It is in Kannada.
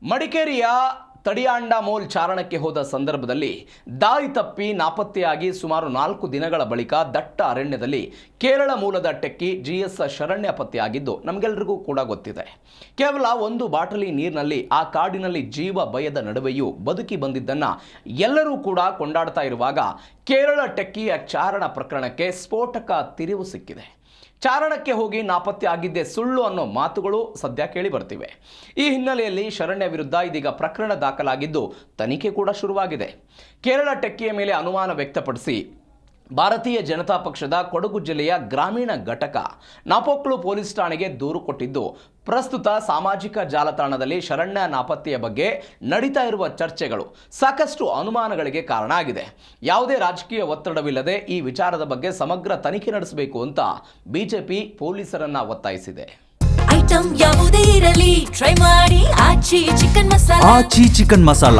ಮಡಿಕೇರಿಯ ತಡಿಯಾಂಡ ಮೋಲ್ ಚಾರಣಕ್ಕೆ ಹೋದ ಸಂದರ್ಭದಲ್ಲಿ ದಾರಿ ತಪ್ಪಿ ನಾಪತ್ತೆಯಾಗಿ ಸುಮಾರು 4 ದಿನಗಳ ಬಳಿಕ ದಟ್ಟ ಅರಣ್ಯದಲ್ಲಿ ಕೇರಳ ಮೂಲದ ಟೆಕ್ಕಿ GS ಶರಣ್ಯ ಪತ್ತೆಯಾಗಿದ್ದು ನಮಗೆಲ್ಲರಿಗೂ ಕೂಡ ಗೊತ್ತಿದೆ. ಕೇವಲ ಒಂದು ಬಾಟಲಿ ನೀರಿನಲ್ಲಿ ಆ ಕಾಡಿನಲ್ಲಿ ಜೀವ ಭಯದ ನಡುವೆಯೂ ಬದುಕಿ ಬಂದಿದ್ದನ್ನ ಎಲ್ಲರೂ ಕೂಡ ಕೊಂಡಾಡ್ತಾ ಇರುವಾಗ ಕೇರಳ ಟೆಕ್ಕಿಯ ಚಾರಣ ಪ್ರಕರಣಕ್ಕೆ ಸ್ಫೋಟಕ ತಿರುವು ಸಿಕ್ಕಿದೆ. ಚಾರಣಕ್ಕೆ ಹೋಗಿ ನಾಪತ್ತೆ ಆಗಿದ್ದೇ ಸುಳ್ಳು ಅನ್ನೋ ಮಾತುಗಳು ಸದ್ಯ ಕೇಳಿ ಬರ್ತಿವೆ. ಈ ಹಿನ್ನೆಲೆಯಲ್ಲಿ ಶರಣ್ಯ ವಿರುದ್ಧ ಇದೀಗ ಪ್ರಕರಣ ದಾಖಲಾಗಿದ್ದು ತನಿಖೆ ಕೂಡ ಶುರುವಾಗಿದೆ. ಕೇರಳ ಟೆಕ್ಕಿಯ ಮೇಲೆ ಅನುಮಾನ ವ್ಯಕ್ತಪಡಿಸಿ ಭಾರತೀಯ ಜನತಾ ಪಕ್ಷದ ಕೊಡಗು ಜಿಲ್ಲೆಯ ಗ್ರಾಮೀಣ ಘಟಕ ನಾಪೋಕ್ಲು ಪೊಲೀಸ್ ಠಾಣೆಗೆ ದೂರು ಕೊಟ್ಟಿದ್ದು, ಪ್ರಸ್ತುತ ಸಾಮಾಜಿಕ ಜಾಲತಾಣದಲ್ಲಿ ಶರಣ್ಯ ನಾಪತ್ತೆಯ ಬಗ್ಗೆ ನಡೀತಾ ಇರುವ ಚರ್ಚೆಗಳು ಸಾಕಷ್ಟು ಅನುಮಾನಗಳಿಗೆ ಕಾರಣ ಆಗಿದೆ. ಯಾವುದೇ ರಾಜಕೀಯ ಒತ್ತಡವಿಲ್ಲದೆ ಈ ವಿಚಾರದ ಬಗ್ಗೆ ಸಮಗ್ರ ತನಿಖೆ ನಡೆಸಬೇಕು ಅಂತ ಬಿಜೆಪಿ ಪೊಲೀಸರನ್ನ ಒತ್ತಾಯಿಸಿದೆ. ಐಟಂ ಯಾವುದೇ ಇರಲಿ ಟ್ರೈ ಮಾಡಿ ಆಚಿ ಚಿಕನ್ ಮಸಾಲಾ.